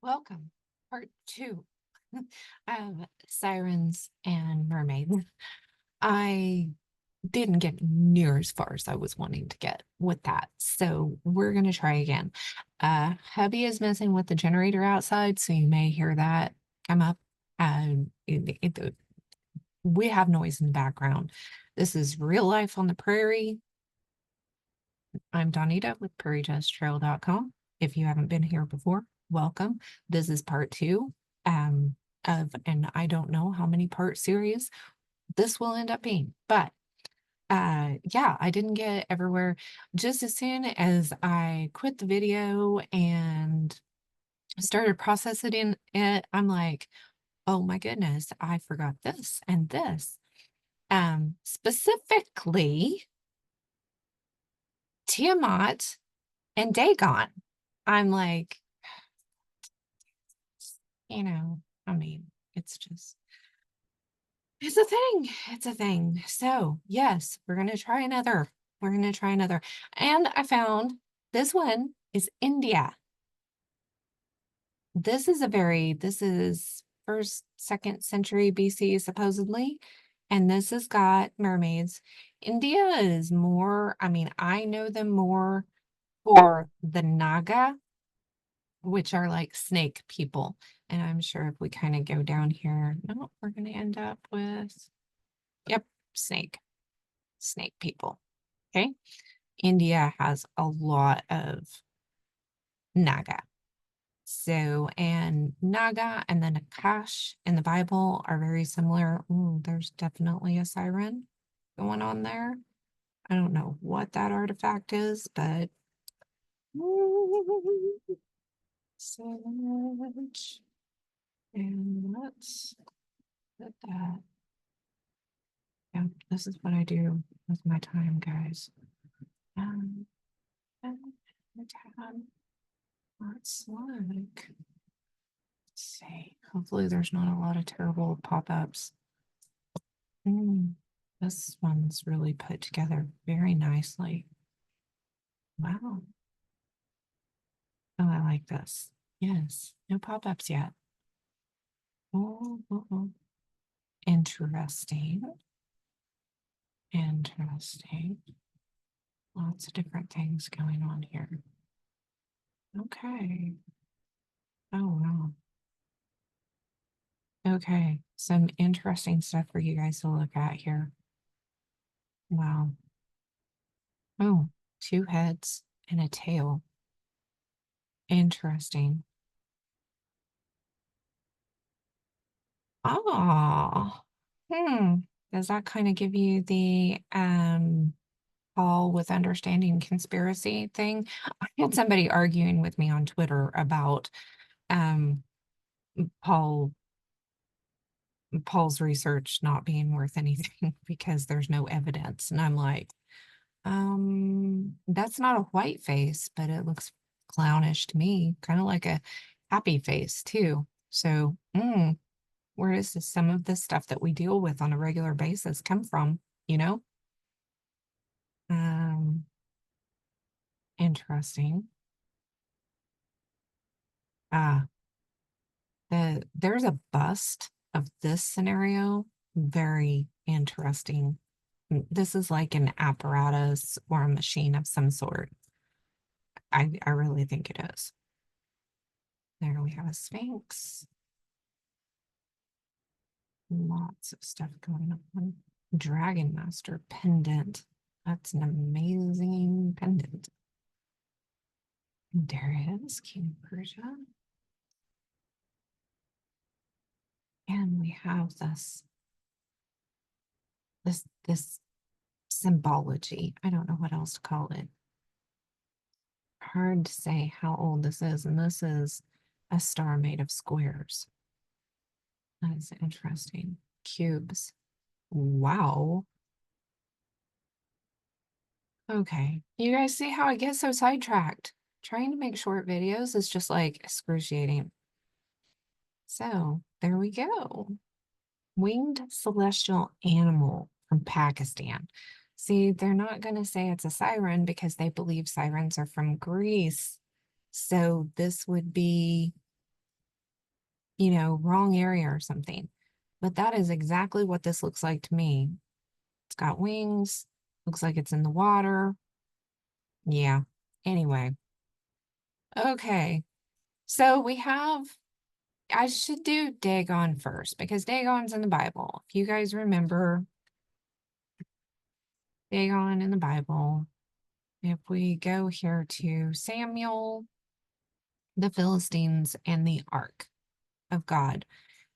Welcome, part two of Sirens and Mermaids. I didn't get near as far as I was wanting to get with that, so we're going to try again. Hubby is messing with the generator outside, so you may hear that come up. We have noise in the background. This is real life on the prairie. I'm Donita with PrairieTestTrail.com. If you haven't been here before, welcome. This is part two of an I don't know how many part series this will end up being. But yeah, I didn't get everywhere. Just as soon as I quit the video and started processing it, I'm like, oh my goodness, I forgot this and this. Specifically, Tiamat and Dagon. I'm like, I mean, it's just, it's a thing. It's a thing. So, yes, we're going to try another. We're going to try another. And I found this one is India. This is first, second century BC, supposedly. And this has got mermaids. India is more, I mean, I know them more for the Naga, which are like snake people. And I'm sure if we kind of go down here, no, we're going to end up with, yep, snake people. Okay. India has a lot of Naga. So, and Naga and then Akash in the Bible are very similar. Ooh, there's definitely a siren going on there. I don't know what that artifact is, but so much. And let's put that. Yeah, this is what I do with my time, guys. And the tab. Let's look. Let's see. Hopefully there's not a lot of terrible pop-ups. This one's really put together very nicely. Wow. Oh, I like this. Yes, no pop-ups yet. Oh. Interesting. Interesting. Lots of different things going on here. Okay. Oh, wow. Okay, some interesting stuff for you guys to look at here. Wow. Oh, two heads and a tail. Interesting. Oh, does that kind of give you the Paul with understanding conspiracy thing? I had somebody arguing with me on Twitter about um Paul's research not being worth anything because there's no evidence. And I'm like, that's not a white face, but it looks clownish to me, kind of like a happy face too. So, where does some of this stuff that we deal with on a regular basis come from, you know? Um, Interesting. Ah, there's a bust of this scenario. Very interesting. This is like an apparatus or a machine of some sort. I really think it is. There we have a Sphinx. Lots of stuff going on. Dragon Master pendant. That's an amazing pendant. Darius, King of Persia. And we have this symbology. I don't know what else to call it. Hard to say how old this is. And this is a star made of squares. That is interesting. Cubes. Wow. Okay. You guys see how I get so sidetracked? Trying to make short videos is just like excruciating. So there we go. Winged celestial animal from Pakistan. See, they're not going to say it's a siren because they believe sirens are from Greece. So this would be wrong area or something. But that is exactly what this looks like to me. It's got wings, looks like it's in the water. Yeah. Anyway. Okay. So I should do Dagon first because Dagon's in the Bible. If you guys remember Dagon in the Bible, if we go here to Samuel, the Philistines, and the Ark of God.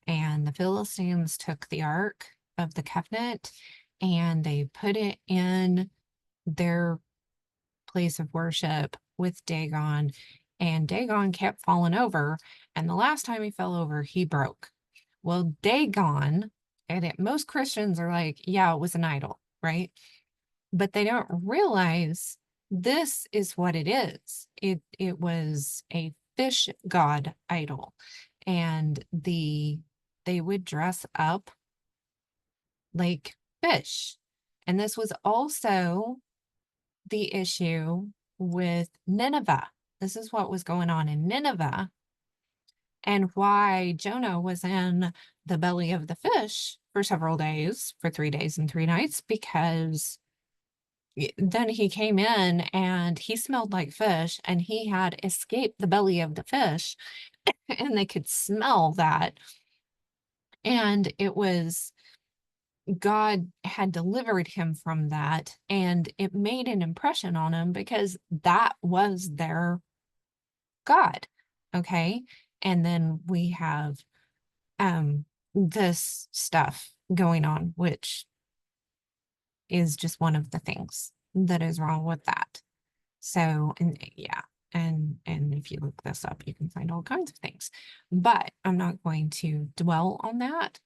And the Philistines took the Ark of the Covenant and they put it in their place of worship with Dagon. And Dagon kept falling over. And the last time he fell over, he broke. Well, Dagon, and most Christians are like, yeah, it was an idol, right? But they don't realize this is what it is. It was a fish god idol. And they would dress up like fish. And this was also the issue with Nineveh. This is what was going on in Nineveh and why Jonah was in the belly of the fish for several days, for 3 days and 3 nights, because then he came in and he smelled like fish and he had escaped the belly of the fish and they could smell that. And it was God had delivered him from that, and it made an impression on him because that was their God. Okay. And then we have this stuff going on, which is just one of the things that is wrong with that. So, and yeah, and if you look this up, you can find all kinds of things. But I'm not going to dwell on that.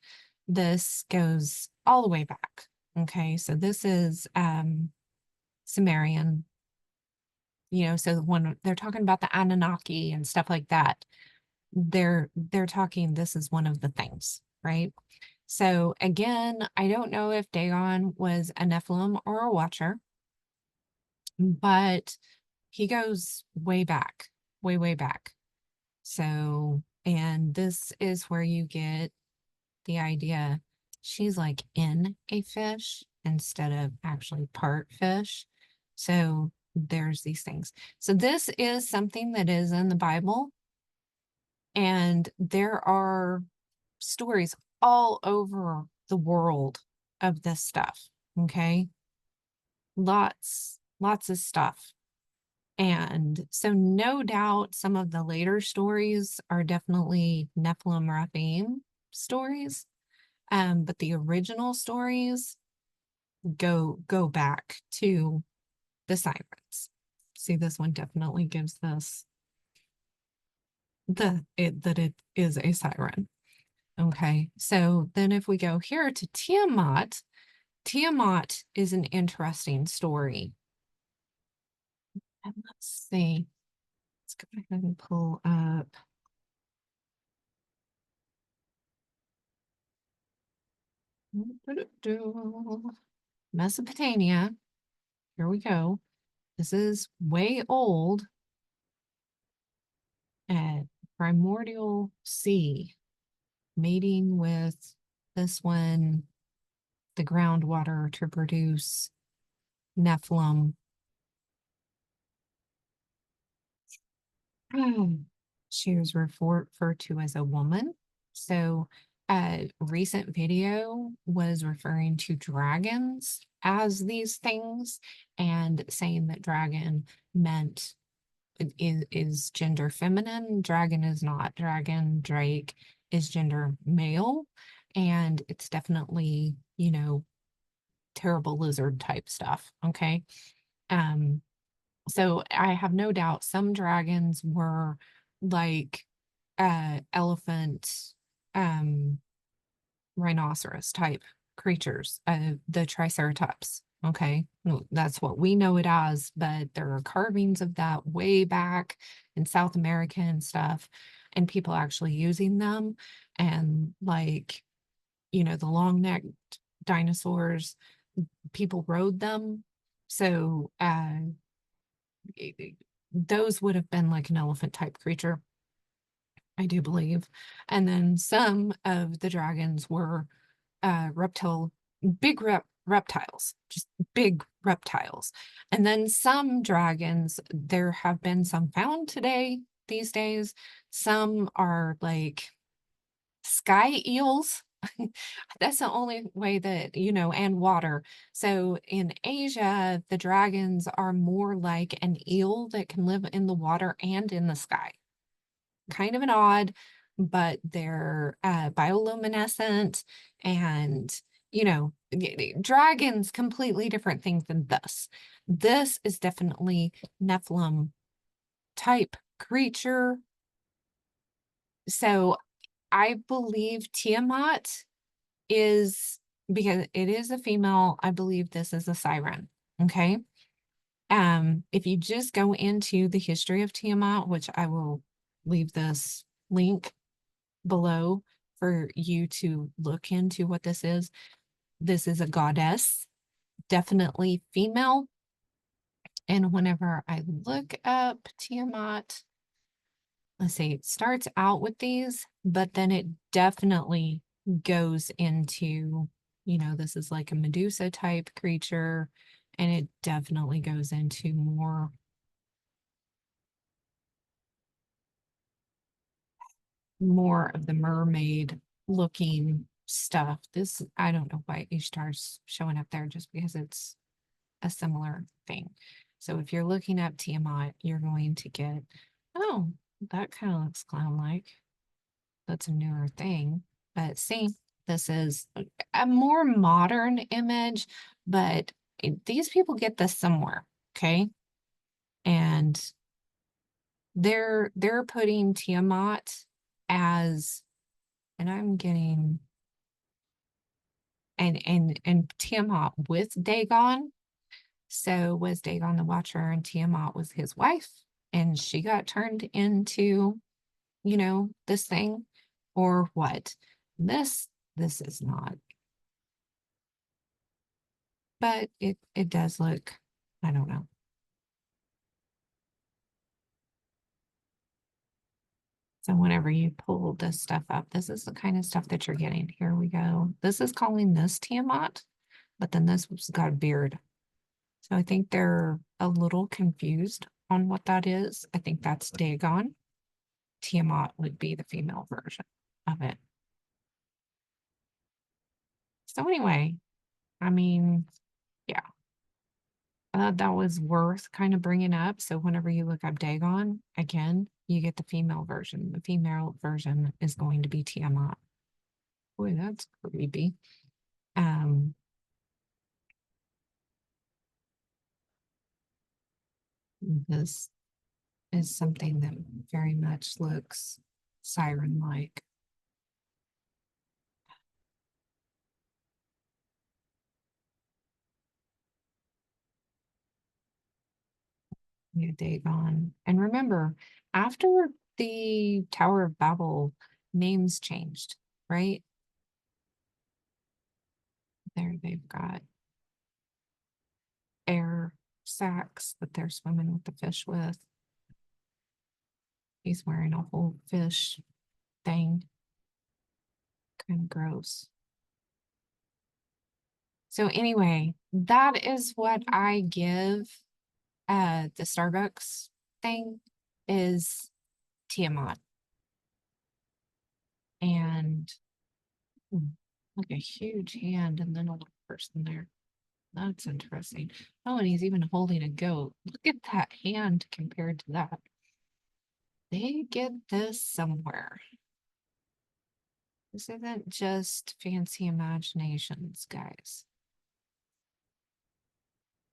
This goes all the way back. Okay, so this is Sumerian, so when they're talking about the Anunnaki and stuff like that, they're talking, this is one of the things, right? So again, I don't know if Dagon was a Nephilim or a Watcher, but he goes way back, way, way back. So, and this is where you get the idea she's like in a fish instead of actually part fish. So there's these things. So this is something that is in the Bible, and there are stories all over the world of this stuff. Okay. Lots of stuff. And so no doubt some of the later stories are definitely Nephilim Raphaim stories. But the original stories go back to the Sirens. See, this one definitely gives this that it is a siren. Okay, so then if we go here to Tiamat, Tiamat is an interesting story. And let's see. Let's go ahead and pull up. Mesopotamia. Here we go. This is way old. At primordial sea, mating with this one, the groundwater to produce Nephilim. She was referred to as a woman. So a recent video was referring to dragons as these things and saying that dragon meant is gender feminine. Dragon is not. Dragon, Drake is gender male. And it's definitely, terrible lizard type stuff. Okay. So I have no doubt some dragons were like elephant, rhinoceros type creatures, the triceratops. Okay, that's what we know it as, but there are carvings of that way back in South America and stuff, and people actually using them, and like, the long-necked dinosaurs, people rode them. So those would have been like an elephant type creature. I do believe. And then some of the dragons were reptile, big reptiles, just big reptiles. And then some dragons, there have been some found today, these days. Some are like sky eels. That's the only way that, and water. So in Asia, the dragons are more like an eel that can live in the water and in the sky. Kind of an odd, but they're bioluminescent and, dragons, completely different things than this. This is definitely Nephilim type creature. So I believe Tiamat is, because it is a female, I believe this is a siren. Okay. If you just go into the history of Tiamat, which I will leave this link below for you to look into what this is a goddess, definitely female. And whenever I look up Tiamat, let's see, it starts out with these, but then it definitely goes into, this is like a Medusa type creature, and it definitely goes into more of the mermaid looking stuff. This, I don't know why Ishtar's showing up there, just because it's a similar thing. So if you're looking up Tiamat, you're going to get, oh, that kind of looks clown-like. That's a newer thing. But see, this is a more modern image, but these people get this somewhere, okay? And they're putting Tiamat as, and I'm getting, and Tiamat with Dagon. So was Dagon the Watcher, and Tiamat was his wife, and she got turned into, this thing, or what? This is not, but it does look, I don't know. So whenever you pull this stuff up, this is the kind of stuff that you're getting. Here we go. This is calling this Tiamat, but then this one's got a beard. So I think they're a little confused on what that is. I think that's Dagon. Tiamat would be the female version of it. So anyway, I mean, yeah, I thought that was worth kind of bringing up. So whenever you look up Dagon, again, you get the female version. The female version is going to be Tiamat. Boy, that's creepy. This is something that very much looks siren-like. Yeah, Dagon. And remember, after the Tower of Babel, names changed, right? There they've got air sacs that they're swimming with the fish with. He's wearing a whole fish thing. Kind of gross. So anyway, that is what I give the Starbucks thing is Tiamat. And like a huge hand and then a little person there. That's interesting. Oh, and he's even holding a goat. Look at that hand compared to that. They get this somewhere. This isn't just fancy imaginations, guys.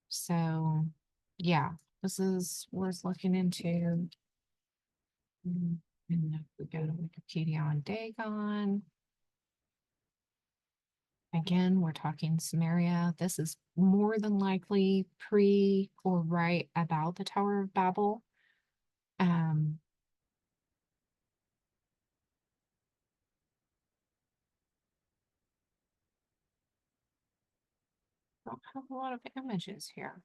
So, yeah, this is worth looking into. And if we go to Wikipedia on Dagon, again, we're talking Samaria. This is more than likely pre or right about the Tower of Babel. Don't have a lot of images here.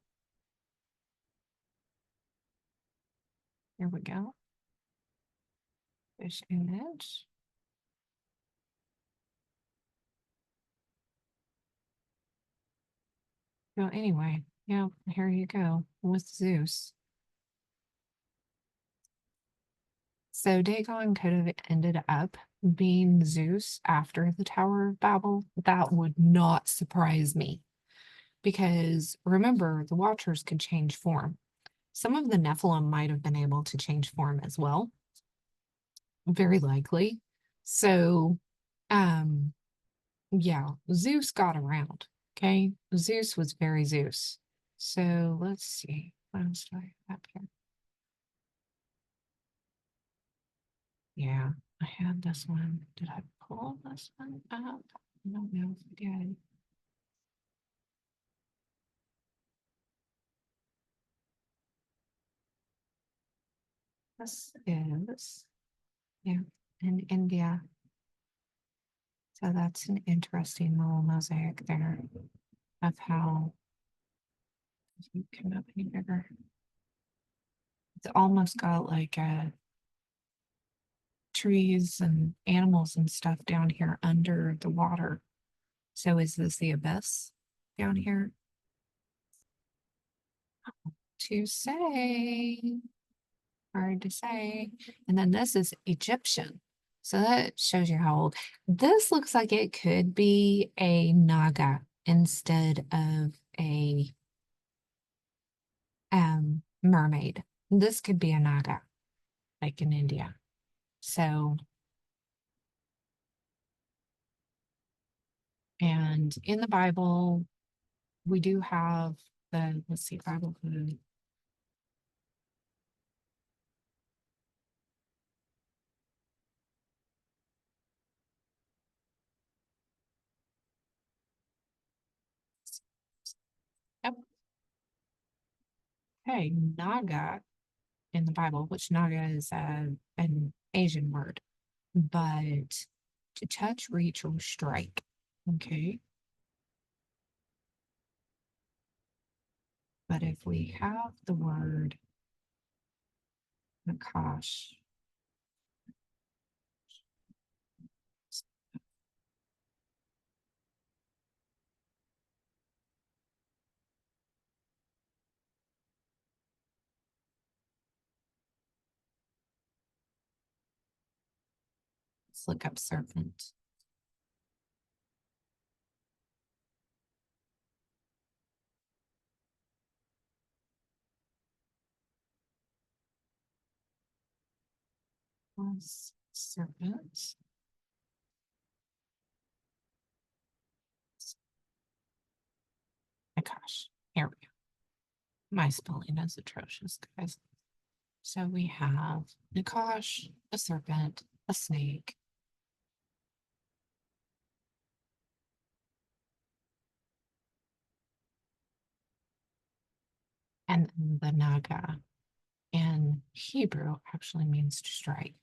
Here we go. Fish image. So anyway, yeah, here you go with Zeus. So Dagon could have ended up being Zeus after the Tower of Babel. That would not surprise me because remember, the Watchers could change form. Some of the Nephilim might have been able to change form as well, very likely. So, um, yeah, Zeus got around. Okay, Zeus was very Zeus. So let's see. What else do I have here? Yeah, I had this one. Did I pull this one up? I don't know if I did. This is, yeah, in India. So that's an interesting little mosaic there of how you come up any bigger. It's almost got like trees and animals and stuff down here under the water. So is this the abyss down here? To say, hard to say. And then this is Egyptian. So that shows you how old. This looks like it could be a Naga instead of a mermaid. This could be a Naga, like in India. So, and in the Bible, we do have the, let's see, Bible code. Yep. Okay, Naga in the Bible, which Naga is an Asian word, but to touch, reach, or strike. Okay. But if we have the word Nakash, let's look up serpent. Was serpent. Nakash. Here we go. My spelling is atrocious, guys. So we have Nakash, a serpent, a snake, and the Naga in Hebrew actually means to strike.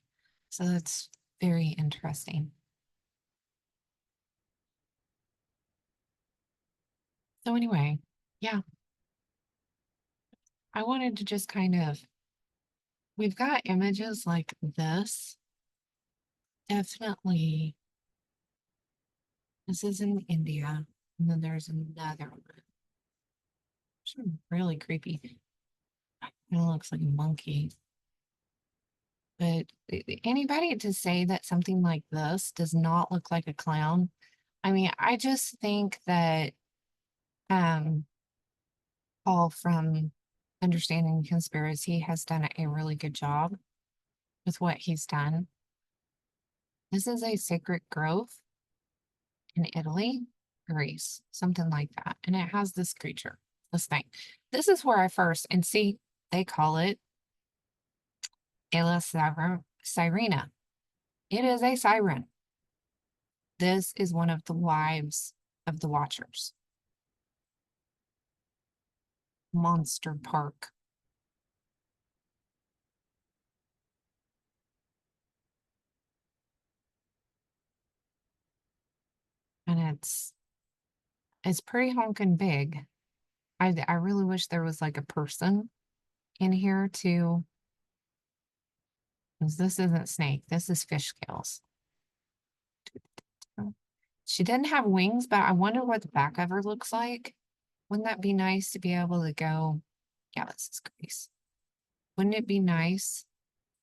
So that's very interesting. So anyway, yeah, I wanted to just kind of, we've got images like this. Definitely, this is in India. And then there's another one. Really creepy. It looks like a monkey. But anybody to say that something like this does not look like a clown, I mean, I just think that um Paul from Understanding Conspiracy has done a really good job with what he's done. This is a sacred grove in Italy, Greece, something like that. And it has this creature, this thing. This is where I first, and see, they call it Sirena. It is a siren. This is one of the wives of the Watchers. Monster Park. And it's pretty honking big. I really wish there was like a person in here to 'Cause this isn't snake, this is fish scales. She didn't have wings, but I wonder what the back of her looks like. Wouldn't that be nice to be able to go? Yeah, this is Greece. Wouldn't it be nice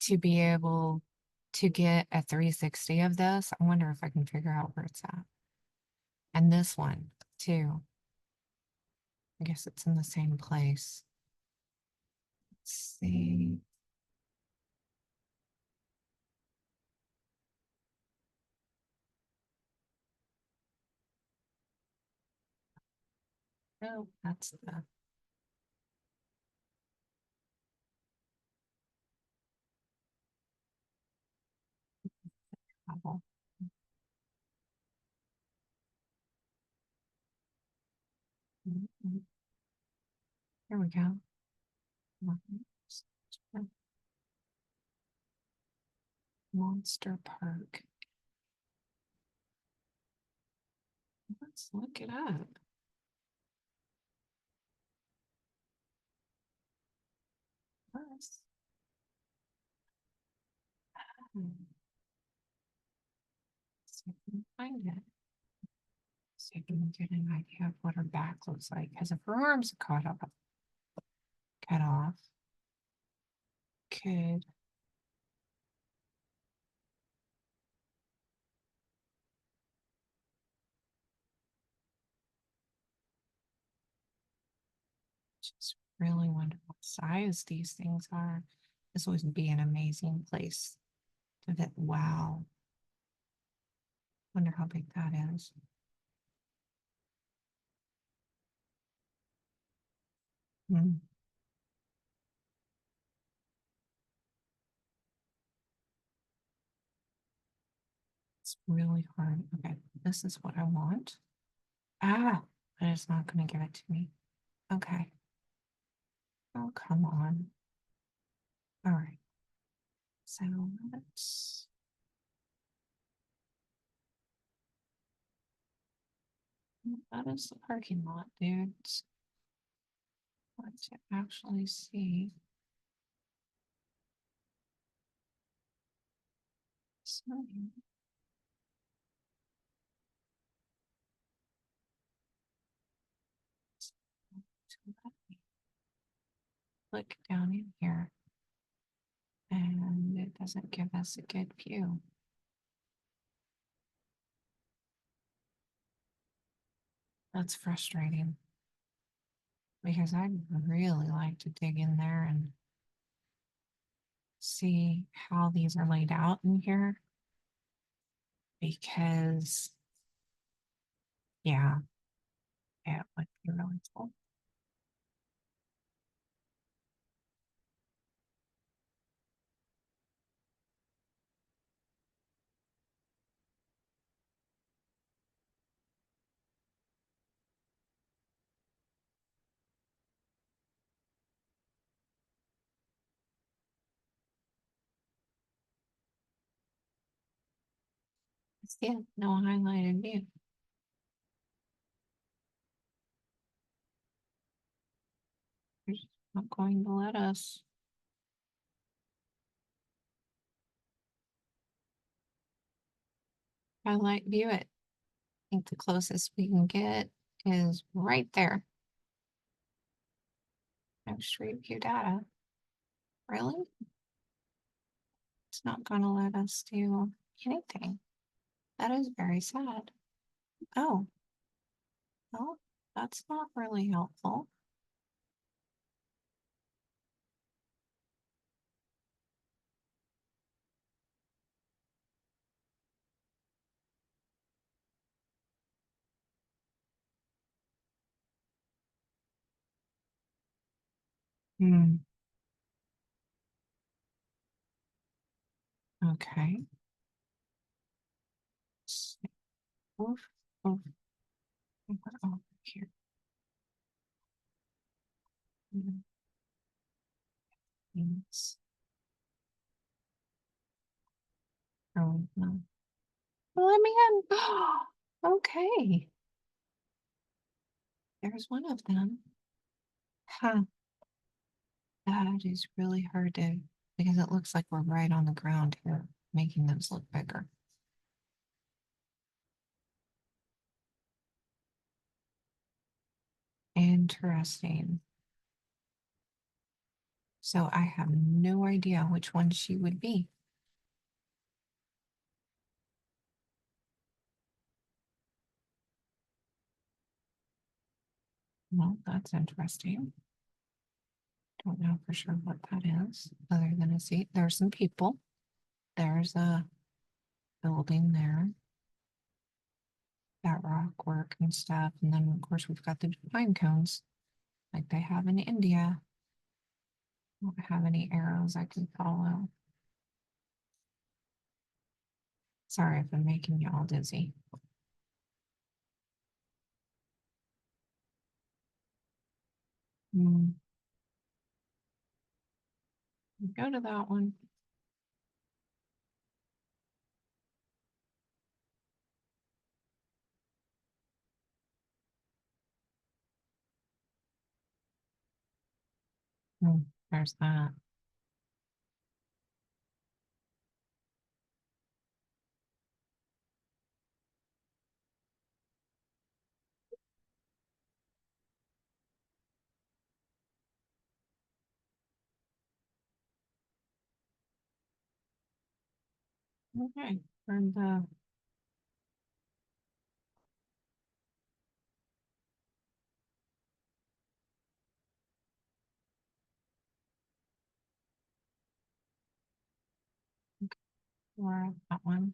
to be able to get a 360 of this? I wonder if I can figure out where it's at. And this one too. I guess it's in the same place. Let's see. Oh, that's the trouble. There we go. Monster Park. Let's look it up. Let's see if we can find it. See if we can get an idea of what her back looks like. Because if her arms are cut off, could just really wonder what size these things are. This would be an amazing place to visit. Wow. Wonder how big that is. Hmm. It's really hard. Okay, this is what I want. Ah, but it's not going to give it to me. Okay. Oh, come on. All right. So let's. That is the parking lot, dude. Let's actually see. So, click down in here, and it doesn't give us a good view. That's frustrating because I'd really like to dig in there and see how these are laid out in here. Because, yeah, it would be really cool. Yeah, no highlighted view. They're just not going to let us highlight view it. I think the closest we can get is right there. No street view data. Really? It's not going to let us do anything. That is very sad. Oh, well, that's not really helpful. Hmm. Okay. Oof, oof. What over here? Things. Oh, no. Well, let me in. Okay. There's one of them. Huh. That is really hard to because it looks like we're right on the ground here, making those look bigger. Interesting. So I have no idea which one she would be. Well, that's interesting. Don't know for sure what that is, other than a seat. There's some people. There's a building there. That rock work and stuff. And then, of course, we've got the pine cones like they have in India. Don't have any arrows I can follow. Sorry if I'm making you all dizzy. Go to that one. There's that. Okay, and we're at that one.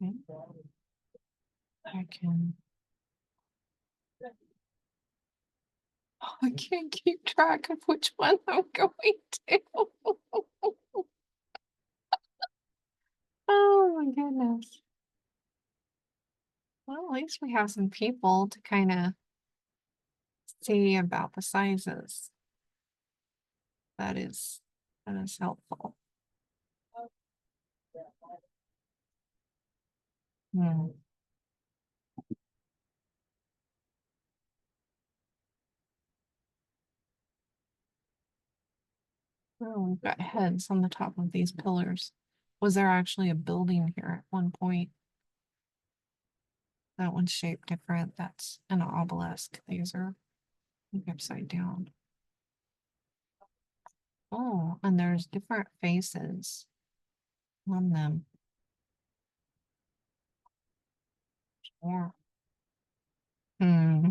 Okay. I can. I can't keep track of which one I'm going to. Oh my goodness. Well, at least we have some people to kind of see about the sizes. That is helpful. Hmm. Oh, we've got heads on the top of these pillars. Was there actually a building here at one point? That one's shaped different. That's an obelisk. These are upside down. Oh, and there's different faces on them. More. Hmm.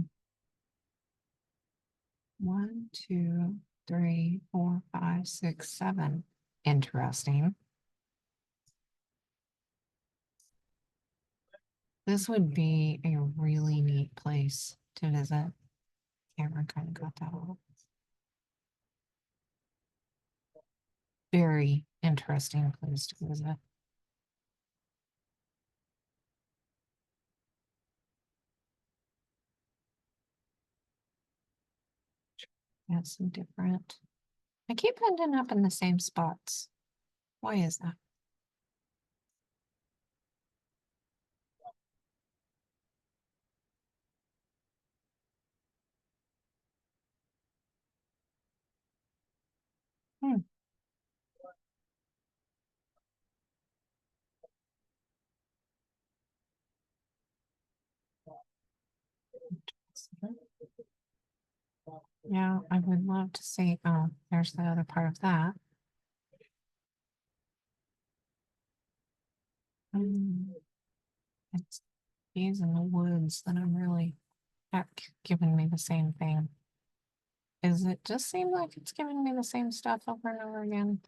1, 2, 3, 4, 5, 6, 7. Interesting. This would be a really neat place to visit. Camera kind of got that all. Very interesting place to visit. That's some different. I keep ending up in the same spots. Why is that? Hmm. Yeah, I would love to see. Oh, there's the other part of that. It's these in the woods that I'm really not giving me the same thing. Is it just seem like it's giving me the same stuff over and over again?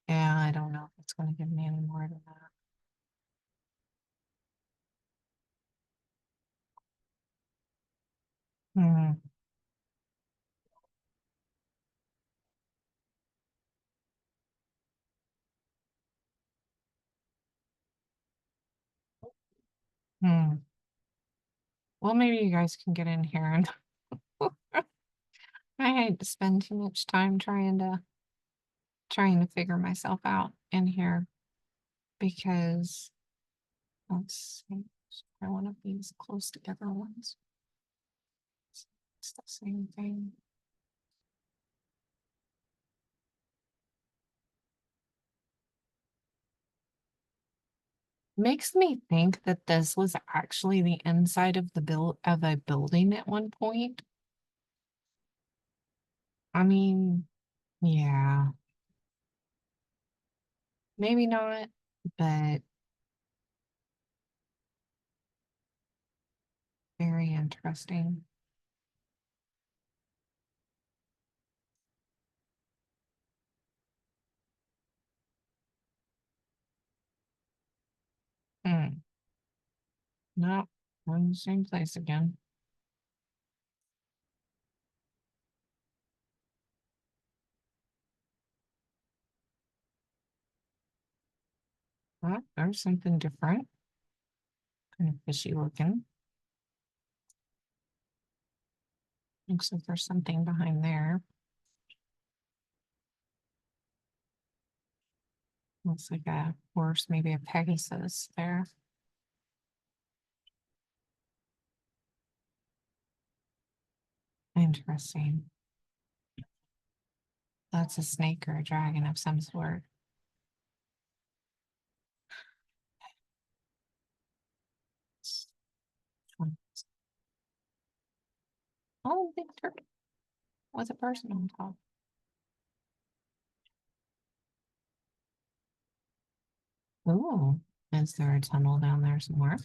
Yeah, I don't know if it's going to give me any more than that. Hmm. Hmm. Well, maybe you guys can get in here and I hate to spend too much time trying to figure myself out in here because let's see. I one of these close together ones. It's the same thing. makes me think that this was actually the inside of a building at one point. I mean, yeah, maybe not, but very interesting. Hmm. No, we're in the same place again. Well, there's something different, kind of fishy looking. Looks like there's something behind there. Looks like a horse, maybe a Pegasus there. Interesting. That's a snake or a dragon of some sort. Oh, big turtle with a person on top. Ooh, is there a tunnel down there somewhere?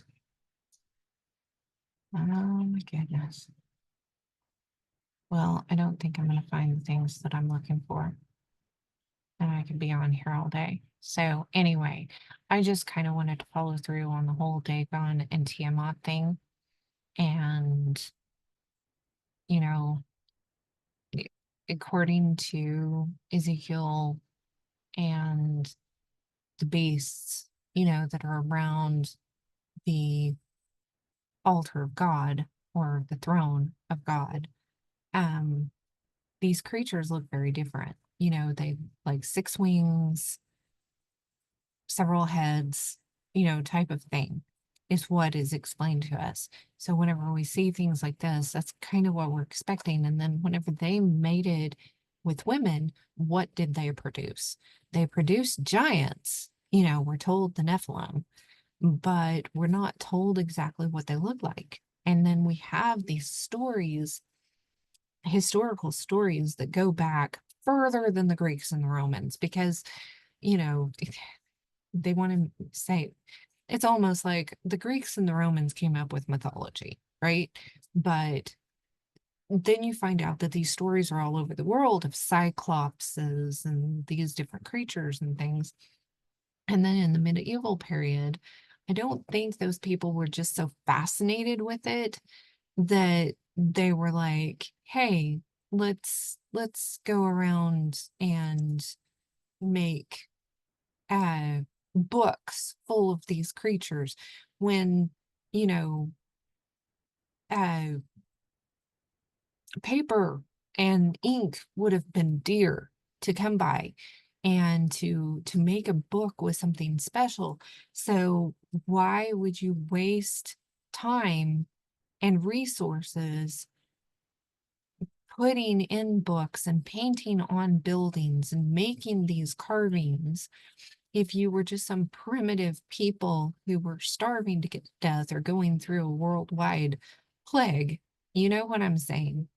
Oh my goodness. Well, I don't think I'm going to find the things that I'm looking for. And I could be on here all day. So anyway, I just kind of wanted to follow through on the whole Dagon and Tiamat thing. And, you know, according to Ezekiel and the beasts, that are around the altar of God or the throne of God, um, these creatures look very different. They like six wings, several heads, type of thing is what is explained to us. So whenever we see things like this, that's kind of what we're expecting. And then whenever they mated with women, what did they produce? They produced giants. We're told the Nephilim, but we're not told exactly what they look like. And then we have these stories, historical stories that go back further than the Greeks and the Romans because, you know, they want to say it's almost like the Greeks and the Romans came up with mythology, right? But then you find out that these stories are all over the world of cyclopses and these different creatures and things. And then in the medieval period, I don't think those people were just so fascinated with it that they were like, hey, let's go around and make uh books full of these creatures when you know uh paper and ink would have been dear to come by and to make a book with something special. So why would you waste time and resources putting in books and painting on buildings and making these carvings if you were just some primitive people who were starving to get to death or going through a worldwide plague? You know what I'm saying?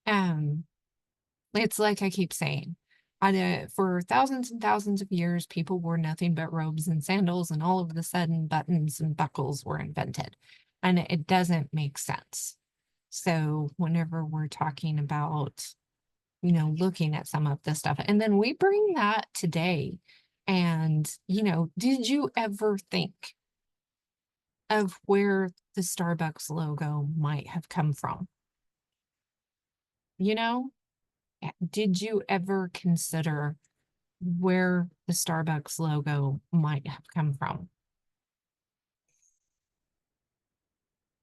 Um, it's like I keep saying, for thousands and thousands of years, people wore nothing but robes and sandals, and all of a sudden, buttons and buckles were invented. And it doesn't make sense. So, whenever we're talking about, looking at some of this stuff, and then we bring that today. And, did you ever think of where the Starbucks logo might have come from? You know, did you ever consider where the Starbucks logo might have come from?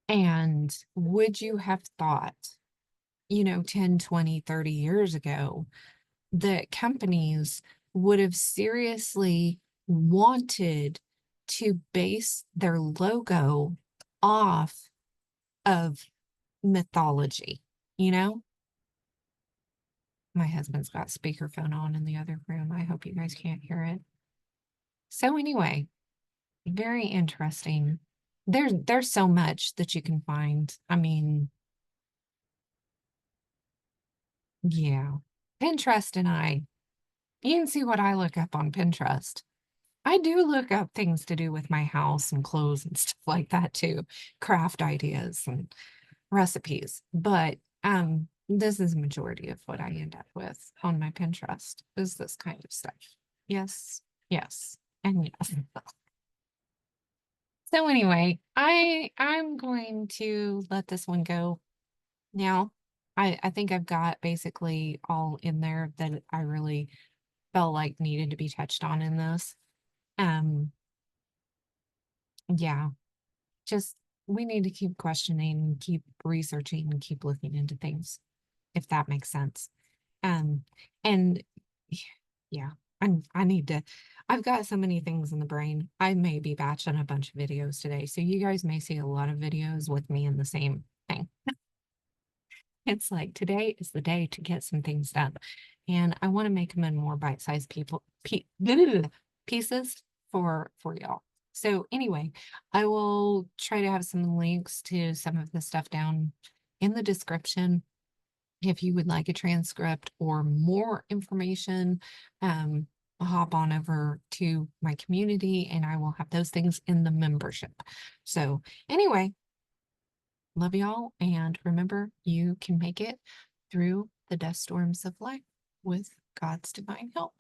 And would you have thought, 10, 20, 30 years ago that companies would have seriously wanted to base their logo off of mythology? You know, my husband's got speakerphone on in the other room. I hope you guys can't hear it. So, anyway, Very interesting. There's so much that you can find. I mean, yeah. Pinterest and you can see what I look up on Pinterest. I do look up things to do with my house and clothes and stuff like that too, craft ideas and recipes. But this is majority of what I end up with on my Pinterest is this kind of stuff. Yes, yes, and yes. So anyway, I'm going to let this one go now. I think I've got basically all in there that I really felt like needed to be touched on in this. Um, yeah, just we need to keep questioning, keep researching, and keep looking into things, if that makes sense. Um, and yeah, I need to, I've got so many things in the brain. I may be batching a bunch of videos today. So you guys may see a lot of videos with me in the same thing. It's like today is the day to get some things done. And I want to make them in more bite-sized pieces for y'all. So anyway, I will try to have some links to some of the stuff down in the description. If you would like a transcript or more information, hop on over to my community and I will have those things in the membership. So anyway, love y'all. And remember, you can make it through the dust storms of life with God's divine help.